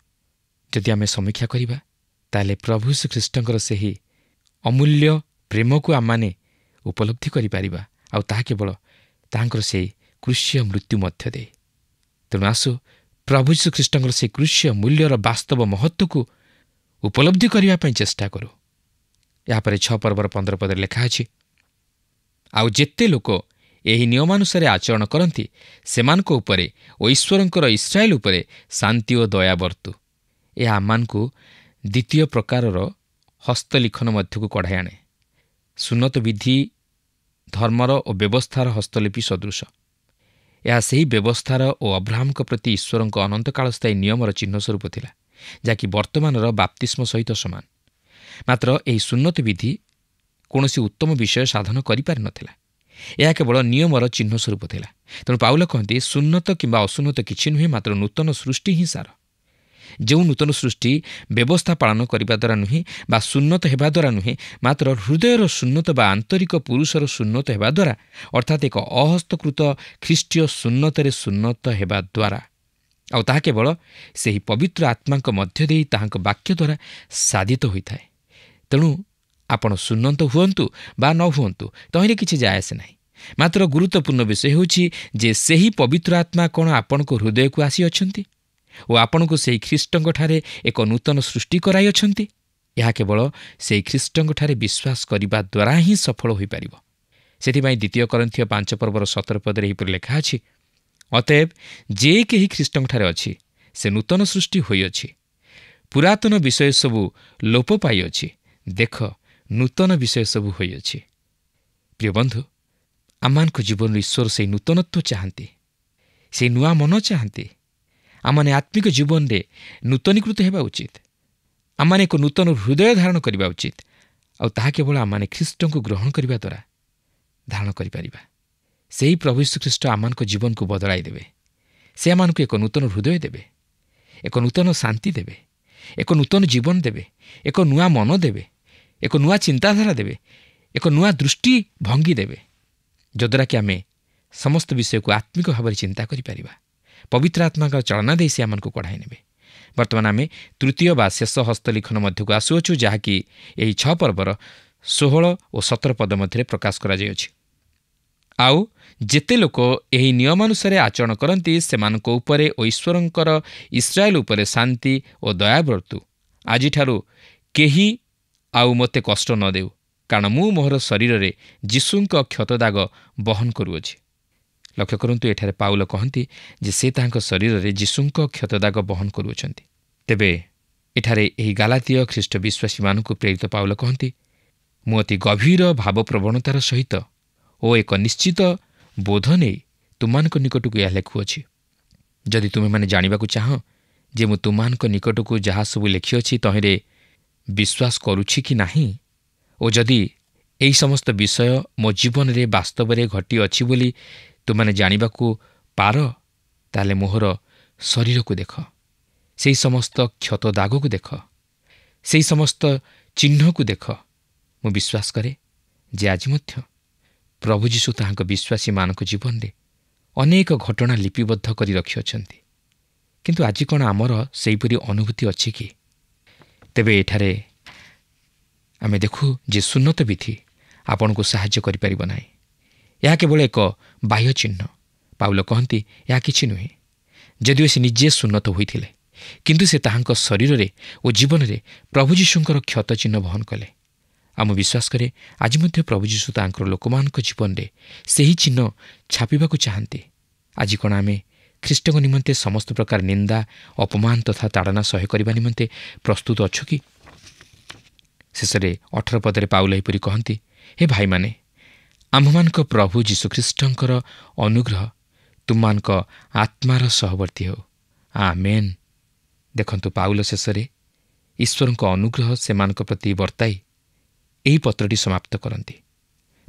ଯଦି ଆମେ ସମୀକ୍ଷା କରିବା, ତାହେଲେ ପ୍ରଭୁ ଶ୍ରୀଖ୍ରୀଷ୍ଟଙ୍କର ସେହି ଅମୂଲ୍ୟ ପ୍ରେମକୁ ଆମମାନେ ଉପଲବ୍ଧି କରିପାରିବା, ଆଉ ତାହା କେବଳ ତାହାଙ୍କର ସେହି କୃଷ୍ୟ ମୃତ୍ୟୁ ମଧ୍ୟ ଦେଇ। ତେଣୁ ଆସୁ ପ୍ରଭୁ ଶ୍ରୀଖ୍ରୀଷ୍ଟଙ୍କର ସେହି କୃଷ୍ୟ ମୂଲ୍ୟର ବାସ୍ତବ ମହତ୍ତ୍ୱକୁ ଉପଲବ୍ଧି କରିବା ପାଇଁ ଚେଷ୍ଟା କରୁ। ଏହାପରେ 6 ପର୍ବର 15 ପଦରେ ଲେଖା ଅଛି, ଆଉ ଯେତେ ଲୋକ ଏହି ନିୟମାନୁସାରେ ଆଚରଣ କରନ୍ତି ସେମାନଙ୍କ ଉପରେ ଓ ଈଶ୍ୱରଙ୍କର ଇସ୍ରାଏଲ ଉପରେ ଶାନ୍ତି ଓ ଦୟା ବର୍ତ୍ତୁ। ଏହା ଆମମାନଙ୍କୁ ଦ୍ୱିତୀୟ ପ୍ରକାରର ହସ୍ତଲିଖନ ମଧ୍ୟକୁ କଢ଼ାଇ ଆଣେ। ସୁନ୍ନତ ବିଧି ଧର୍ମର ଓ ବ୍ୟବସ୍ଥାର ହସ୍ତଲିପି ସଦୃଶ। ଏହା ସେହି ବ୍ୟବସ୍ଥାର ଓ ଅବ୍ରାହ୍ମଙ୍କ ପ୍ରତି ଈଶ୍ୱରଙ୍କ ଅନନ୍ତକାଳ ସ୍ଥାୟୀ ନିୟମର ଚିହ୍ନ ସ୍ୱରୂପ ଥିଲା, ଯାହାକି ବର୍ତ୍ତମାନର ବାପ୍ତିସ୍ମ ସହିତ ସମାନ। ମାତ୍ର ଏହି ସୁନ୍ନତ ବିଧି କୌଣସି ଉତ୍ତମ ବିଷୟ ସାଧନ କରିପାରିନଥିଲା। ଏହା କେବଳ ନିୟମର ଚିହ୍ନ ସ୍ୱରୂପ ଥିଲା। ତେଣୁ ପାଉଲ କହନ୍ତି, ସୁନ୍ନତ କିମ୍ବା ଅସୁନ୍ନତ କିଛି ନୁହେଁ, ମାତ୍ର ନୂତନ ସୃଷ୍ଟି ହିଁ ସାର। ଯେଉଁ ନୂତନ ସୃଷ୍ଟି ବ୍ୟବସ୍ଥା ପାଳନ କରିବା ଦ୍ୱାରା ନୁହେଁ ବା ସୁନ୍ନତ ହେବା ଦ୍ୱାରା ନୁହେଁ, ମାତ୍ର ହୃଦୟର ସୁନ୍ନତ ବା ଆନ୍ତରିକ ପୁରୁଷର ସୁନ୍ନତ ହେବା ଦ୍ୱାରା, ଅର୍ଥାତ୍ ଏକ ଅହସ୍ତକୃତ ଖ୍ରୀଷ୍ଟୀୟ ସୁନ୍ନତରେ ସୁନ୍ନତ ହେବା ଦ୍ୱାରା, ଆଉ ତାହା କେବଳ ସେହି ପବିତ୍ର ଆତ୍ମାଙ୍କ ମଧ୍ୟ ଦେଇ ତାହାଙ୍କ ବାକ୍ୟ ଦ୍ୱାରା ସାଧିତ ହୋଇଥାଏ। ତେଣୁ ଆପଣ ସୁନ୍ନତ ହୁଅନ୍ତୁ ବା ନ ହୁଅନ୍ତୁ, ତହିଁରେ କିଛି ଯାଏ ଆସେ ନାହିଁ। ମାତ୍ର ଗୁରୁତ୍ୱପୂର୍ଣ୍ଣ ବିଷୟ ହେଉଛି ଯେ ସେହି ପବିତ୍ର ଆତ୍ମା କ'ଣ ଆପଣଙ୍କ ହୃଦୟକୁ ଆସିଅଛନ୍ତି ଓ ଆପଣଙ୍କୁ ସେହି ଖ୍ରୀଷ୍ଟଙ୍କଠାରେ ଏକ ନୂତନ ସୃଷ୍ଟି କରାଇଅଛନ୍ତି। ଏହା କେବଳ ସେହି ଖ୍ରୀଷ୍ଟଙ୍କଠାରେ ବିଶ୍ୱାସ କରିବା ଦ୍ୱାରା ହିଁ ସଫଳ ହୋଇପାରିବ। ସେଥିପାଇଁ 2 କରିନ୍ଥୀୟ 5 ପର୍ବର 17 ପଦରେ ଏହିପରି ଲେଖା ଅଛି, ଅତଏବ ଯେ କେହି ଖ୍ରୀଷ୍ଟଙ୍କଠାରେ ଅଛି ସେ ନୂତନ ସୃଷ୍ଟି ହୋଇଅଛି, ପୁରାତନ ବିଷୟ ସବୁ ଲୋପ ପାଇଅଛି, ଦେଖ ନୂତନ ବିଷୟ ସବୁ ହୋଇଅଛି। ପ୍ରିୟ ବନ୍ଧୁ, ଆମମାନଙ୍କ ଜୀବନରୁ ଈଶ୍ୱର ସେହି ନୂତନତ୍ୱ ଚାହାନ୍ତି, ସେହି ନୂଆ ମନ ଚାହାନ୍ତି। ଆମମାନେ ଆତ୍ମିକ ଜୀବନରେ ନୂତନୀକୃତ ହେବା ଉଚିତ। ଆମମାନେ ଏକ ନୂତନ ହୃଦୟ ଧାରଣ କରିବା ଉଚିତ, ଆଉ ତାହା କେବଳ ଆମମାନେ ଖ୍ରୀଷ୍ଟଙ୍କୁ ଗ୍ରହଣ କରିବା ଦ୍ୱାରା ଧାରଣ କରିପାରିବା। ସେହି ପ୍ରଭୁ ଶ୍ରୀଖ୍ରୀଷ୍ଟ ଆମମାନଙ୍କ ଜୀବନକୁ ବଦଳାଇ ଦେବେ। ସେ ଆମମାନଙ୍କୁ ଏକ ନୂତନ ହୃଦୟ ଦେବେ, ଏକ ନୂତନ ଶାନ୍ତି ଦେବେ, ଏକ ନୂତନ ଜୀବନ ଦେବେ, ଏକ ନୂଆ ମନ ଦେବେ, ଏକ ନୂଆ ଚିନ୍ତାଧାରା ଦେବେ, ଏକ ନୂଆ ଦୃଷ୍ଟିଭଙ୍ଗୀ ଦେବେ, ଯଦ୍ୱାରା କି ଆମେ ସମସ୍ତ ବିଷୟକୁ ଆତ୍ମିକ ଭାବରେ ଚିନ୍ତା କରିପାରିବା। ପବିତ୍ର ଆତ୍ମାଙ୍କ ଚାଳନା ଦେଇ ସେ ଆମମାନଙ୍କୁ କଢ଼ାଇ ନେବେ। ବର୍ତ୍ତମାନ ଆମେ ତୃତୀୟ ବା ଶେଷ ହସ୍ତଲିଖନ ମଧ୍ୟକୁ ଆସୁଅଛୁ, ଯାହାକି ଏହି 6 ପର୍ବର 16 ଓ 17 ପଦ ମଧ୍ୟରେ ପ୍ରକାଶ କରାଯାଇଅଛି। ଆଉ ଯେତେ ଲୋକ ଏହି ନିୟମାନୁସାରେ ଆଚରଣ କରନ୍ତି ସେମାନଙ୍କ ଉପରେ ଓ ଈଶ୍ୱରଙ୍କର ଇସ୍ରାଏଲ ଉପରେ ଶାନ୍ତି ଓ ଦୟା ବର୍ତ୍ତୁ। ଆଜିଠାରୁ କେହି ଆଉ ମୋତେ କଷ୍ଟ ନ ଦେଉ, କାରଣ ମୁଁ ମୋହର ଶରୀରରେ ଯୀଶୁଙ୍କ କ୍ଷତଦାଗ ବହନ କରୁଅଛି। ଲକ୍ଷ୍ୟ କରନ୍ତୁ, ଏଠାରେ ପାଉଲ କହନ୍ତି ଯେ ସେ ତାହାଙ୍କ ଶରୀରରେ ଯୀଶୁଙ୍କ କ୍ଷତଦାଗ ବହନ କରୁଅଛନ୍ତି। ତେବେ ଏଠାରେ ଏହି ଗାଲାତୀୟ ଖ୍ରୀଷ୍ଟ ବିଶ୍ୱାସୀମାନଙ୍କୁ ପ୍ରେରିତ ପାଉଲ କହନ୍ତି, ମୁଁ ଅତି ଗଭୀର ଭାବପ୍ରବଣତାର ସହିତ ଓ ଏକ ନିଶ୍ଚିତ ବୋଧ ନେଇ ତୁମମାନଙ୍କ ନିକଟକୁ ଏହା ଲେଖୁଅଛି। ଯଦି ତୁମେମାନେ ଜାଣିବାକୁ ଚାହଁ ଯେ ମୁଁ ତୁମମାନଙ୍କ ନିକଟକୁ ଯାହା ସବୁ ଲେଖିଅଛି ତହିଁରେ ବିଶ୍ୱାସ କରୁଛି କି ନାହିଁ, ଓ ଯଦି ଏହି ସମସ୍ତ ବିଷୟ ମୋ ଜୀବନରେ ବାସ୍ତବରେ ଘଟିଅଛି ବୋଲି ତୁମମାନେ ଜାଣିବାକୁ ପାର, ତାହେଲେ ମୋହର ଶରୀରକୁ ଦେଖ, ସେହି ସମସ୍ତ କ୍ଷତ ଦାଗକୁ ଦେଖ, ସେହି ସମସ୍ତ ଚିହ୍ନକୁ ଦେଖ। ମୁଁ ବିଶ୍ୱାସ କରେ ଯେ ଆଜି ମଧ୍ୟ ପ୍ରଭୁ ଯୀଶୁ ତାହାଙ୍କ ବିଶ୍ୱାସୀମାନଙ୍କ ଜୀବନରେ ଅନେକ ଘଟଣା ଲିପିବଦ୍ଧ କରି ରଖିଅଛନ୍ତି। କିନ୍ତୁ ଆଜି କ'ଣ ଆମର ସେହିପରି ଅନୁଭୂତି ଅଛି କି? ତେବେ ଏଠାରେ ଆମେ ଦେଖୁ ଯେ ସୁନ୍ନତ ବିଧି ଆପଣଙ୍କୁ ସାହାଯ୍ୟ କରିପାରିବ ନାହିଁ। ଏହା କେବଳ ଏକ ବାହ୍ୟ ଚିହ୍ନ। ପାଉଲ କହନ୍ତି ଏହା କିଛି ନୁହେଁ। ଯଦିଓ ସେ ନିଜେ ସୁନ୍ନତ ହୋଇଥିଲେ, କିନ୍ତୁ ସେ ତାହାଙ୍କ ଶରୀରରେ ଓ ଜୀବନରେ ପ୍ରଭୁ ଯୀଶୁଙ୍କର କ୍ଷତ ଚିହ୍ନ ବହନ କଲେ। ଆମ ବିଶ୍ୱାସ କରେ ଆଜି ମଧ୍ୟ ପ୍ରଭୁ ଯୀଶୁ ତାଙ୍କର ଲୋକମାନଙ୍କ ଜୀବନରେ ସେହି ଚିହ୍ନ ଛାପିବାକୁ ଚାହାନ୍ତି। ଆଜି କ'ଣ ଆମେ ଖ୍ରୀଷ୍ଟଙ୍କ ନିମନ୍ତେ ସମସ୍ତ ପ୍ରକାର ନିନ୍ଦା, ଅପମାନ ତଥା ତାଡ଼ନା ସହ୍ୟ କରିବା ନିମନ୍ତେ ପ୍ରସ୍ତୁତ ଅଛୁ କି? ଶେଷରେ 18 ପଦରେ ପାଉଲ ଏହିପରି କହନ୍ତି, ହେ ଭାଇମାନେ, ଆମ୍ଭମାନଙ୍କ ପ୍ରଭୁ ଯୀଶୁଖ୍ରୀଷ୍ଟଙ୍କର ଅନୁଗ୍ରହ ତୁମମାନଙ୍କ ଆତ୍ମାର ସହବର୍ତ୍ତୀ ହେଉ। ଆମେନ୍। ଦେଖନ୍ତୁ, ପାଉଲ ଶେଷରେ ଈଶ୍ୱରଙ୍କ ଅନୁଗ୍ରହ ସେମାନଙ୍କ ପ୍ରତି ବର୍ତ୍ତାଇ ଏହି ପତ୍ରଟି ସମାପ୍ତ କରନ୍ତି।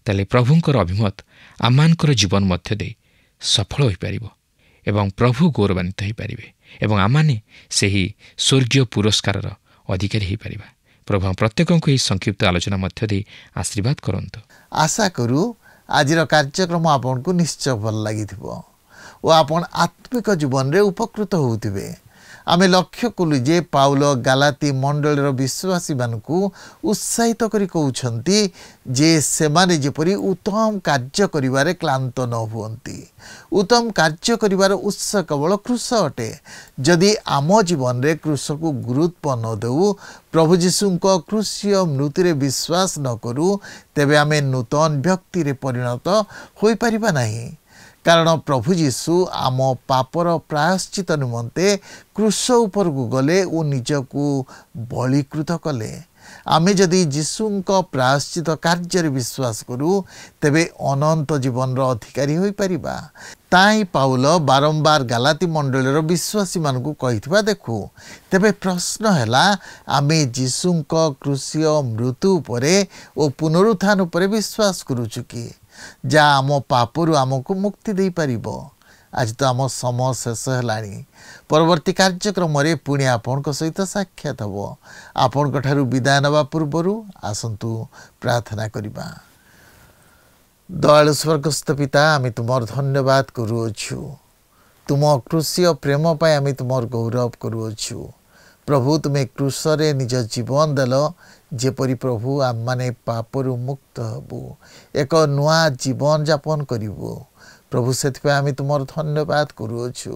ତାହେଲେ ପ୍ରଭୁଙ୍କର ଅଭିମତ ଆମମାନଙ୍କର ଜୀବନ ମଧ୍ୟ ଦେଇ ସଫଳ ହୋଇପାରିବ ଏବଂ ପ୍ରଭୁ ଗୌରବାନ୍ୱିତ ହୋଇପାରିବେ ଏବଂ ଆମମାନେ ସେହି ସ୍ୱର୍ଗୀୟ ପୁରସ୍କାରର ଅଧିକାରୀ ହୋଇପାରିବା। ପ୍ରଭୁ ପ୍ରତ୍ୟେକଙ୍କୁ ଏହି ସଂକ୍ଷିପ୍ତ ଆଲୋଚନା ମଧ୍ୟ ଦେଇ ଆଶୀର୍ବାଦ କରନ୍ତୁ। ଆଶା କରୁ ଆଜିର କାର୍ଯ୍ୟକ୍ରମ ଆପଣଙ୍କୁ ନିଶ୍ଚୟ ଭଲ ଲାଗିଥିବ ଓ ଆପଣ ଆତ୍ମିକ ଜୀବନରେ ଉପକୃତ ହେଉଥିବେ। ଆମେ ଲକ୍ଷ୍ୟ କଲୁ ଯେ ପାଉଲ ଗାଲାତି ମଣ୍ଡଳୀର ବିଶ୍ୱାସୀମାନଙ୍କୁ ଉତ୍ସାହିତ କରି କହୁଛନ୍ତି ଯେ ସେମାନେ ଯେପରି ଉତ୍ତମ କାର୍ଯ୍ୟ କରିବାରେ କ୍ଳାନ୍ତ ନ ହୁଅନ୍ତି। ଉତ୍ତମ କାର୍ଯ୍ୟ କରିବାର ଉତ୍ସ କେବଳ କୃଷ ଅଟେ। ଯଦି ଆମ ଜୀବନରେ କୃଷକୁ ଗୁରୁତ୍ୱ ନ ଦେଉ, ପ୍ରଭୁ ଯୀଶୁଙ୍କ କ୍ରୁଶୀୟ ମୃତ୍ୟୁରେ ବିଶ୍ୱାସ ନ କରୁ, ତେବେ ଆମେ ନୂତନ ବ୍ୟକ୍ତିରେ ପରିଣତ ହୋଇପାରିବା ନାହିଁ। କାରଣ ପ୍ରଭୁ ଯୀଶୁ ଆମ ପାପର ପ୍ରାୟଶ୍ଚିତ ନିମନ୍ତେ କ୍ରୁଶ ଉପରକୁ ଗଲେ ଓ ନିଜକୁ ବଳୀକୃତ କଲେ। ଆମେ ଯଦି ଯୀଶୁଙ୍କ ପ୍ରାୟଶ୍ଚିତ କାର୍ଯ୍ୟରେ ବିଶ୍ୱାସ କରୁ, ତେବେ ଅନନ୍ତ ଜୀବନର ଅଧିକାରୀ ହୋଇପାରିବା। ତାହିଁ ପାଉଲ ବାରମ୍ବାର ଗାଲାତି ମଣ୍ଡଳୀର ବିଶ୍ୱାସୀମାନଙ୍କୁ କହିଥିବା ଦେଖୁ। ତେବେ ପ୍ରଶ୍ନ ହେଲା, ଆମେ ଯୀଶୁଙ୍କ କ୍ରୁଶୀୟ ମୃତ୍ୟୁ ଉପରେ ଓ ପୁନରୁତ୍ଥାନ ଉପରେ ବିଶ୍ୱାସ କରୁଛୁ କି, ଯାହା ଆମ ପାପରୁ ଆମକୁ ମୁକ୍ତି ଦେଇପାରିବ? ଆଜି ତ ଆମ ସମୟ ଶେଷ ହେଲାଣି। ପରବର୍ତ୍ତୀ କାର୍ଯ୍ୟକ୍ରମରେ ପୁଣି ଆପଣଙ୍କ ସହିତ ସାକ୍ଷାତ ହେବ। ଆପଣଙ୍କ ଠାରୁ ବିଦାୟ ନେବା ପୂର୍ବରୁ ଆସନ୍ତୁ ପ୍ରାର୍ଥନା କରିବା। ଦୟାଳୁ ସ୍ୱର୍ଗସ୍ଥ ପିତା, ଆମେ ତୁମର ଧନ୍ୟବାଦ କରୁଅଛୁ। ତୁମ କୃଷୀୟ ପ୍ରେମ ପାଇଁ ଆମେ ତୁମର ଗୌରବ କରୁଅଛୁ। ପ୍ରଭୁ, ତୁମେ କୃଷରେ ନିଜ ଜୀବନ ଦେଲ, ଯେପରି ପ୍ରଭୁ ଆମମାନେ ପାପରୁ ମୁକ୍ତ ହେବୁ, ଏକ ନୂଆ ଜୀବନ ଯାପନ କରିବୁ। ପ୍ରଭୁ, ସେଥିପାଇଁ ଆମେ ତୁମର ଧନ୍ୟବାଦ କରୁଅଛୁ।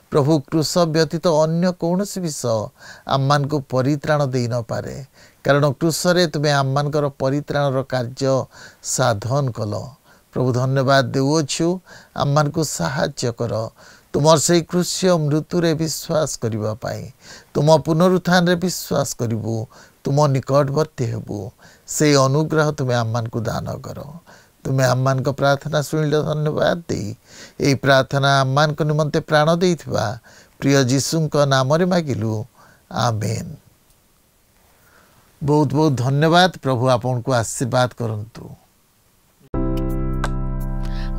ପ୍ରଭୁ, କୃଷ ବ୍ୟତୀତ ଅନ୍ୟ କୌଣସି ବିଷୟ ଆମମାନଙ୍କୁ ପରିତ୍ରାଣ ଦେଇନପାରେ, କାରଣ କୃଷରେ ତୁମେ ଆମମାନଙ୍କର ପରିତ୍ରାଣର କାର୍ଯ୍ୟ ସାଧନ କଲ। ପ୍ରଭୁ, ଧନ୍ୟବାଦ ଦେଉଅଛୁ। ଆମମାନଙ୍କୁ ସାହାଯ୍ୟ କର ତୁମର ସେହି କୃଷୀୟ ମୃତ୍ୟୁରେ ବିଶ୍ୱାସ କରିବା ପାଇଁ। ତୁମ ପୁନରୁତ୍ଥାନରେ ବିଶ୍ୱାସ କରିବୁ, ତୁମ ନିକଟବର୍ତ୍ତୀ ହେବୁ। ସେହି ଅନୁଗ୍ରହ ତୁମେ ଆମମାନଙ୍କୁ ଦାନ କର। ତୁମେ ଆମମାନଙ୍କ ପ୍ରାର୍ଥନା ଶୁଣିଲେ ଧନ୍ୟବାଦ ଦେଇ ଏହି ପ୍ରାର୍ଥନା ଆମମାନଙ୍କ ନିମନ୍ତେ ପ୍ରାଣ ଦେଇଥିବା ପ୍ରିୟ ଯୀଶୁଙ୍କ ନାମରେ ମାଗିଲୁ, ଆମେନ୍। ବହୁତ ବହୁତ ଧନ୍ୟବାଦ। ପ୍ରଭୁ ଆପଣଙ୍କୁ ଆଶୀର୍ବାଦ କରନ୍ତୁ।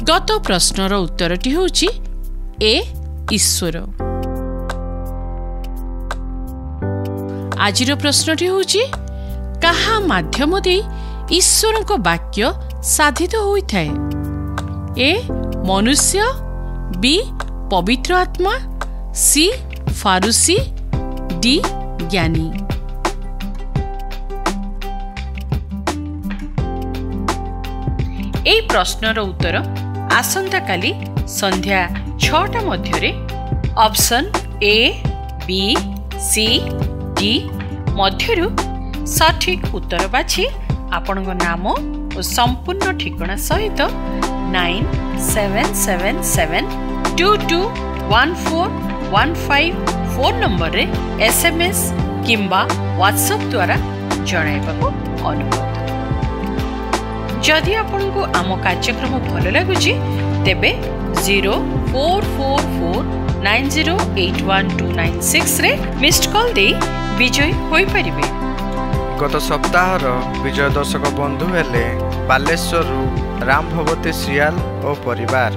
ଗତ ପ୍ରଶ୍ନର ଉତ୍ତରଟି ହେଉଛି ଏ ଈଶ୍ୱର। ଆଜିର ପ୍ରଶ୍ନଟି ହେଉଛି, କାହା ମାଧ୍ୟମ ଦେଇ ଈଶ୍ୱରଙ୍କ ବାକ୍ୟ ସାଧିତ ହୋଇଥାଏ? ଏ ମନୁଷ୍ୟ, ବି ପବିତ୍ର ଆତ୍ମା, ସି ଫାରୁସି, ଡି ଜ୍ଞାନୀ। এই প্রশ্নর উত্তর আসন্তাকালি সন্ধ্যা 6টা মধ্যে option A, B, C, D মধ্যরু সঠিক উত্তর বাছি আপনার নাম ও সম্পূর্ণ ঠিকনা সহিত 9777221415 ফোন নম্বরে SMS কিংবা WhatsApp দ্বারা জଣାଇବାକୁ অনুরোধ। जदि आपको आम कार्यक्रम भल लगुच तेबे 0444908126 रे मिस्ड कॉल दे विजय होई परिबे। गत सप्ताहर विजय दर्शक बंधु हेले बालेश्वर राम भगवती सियाल और परिवार।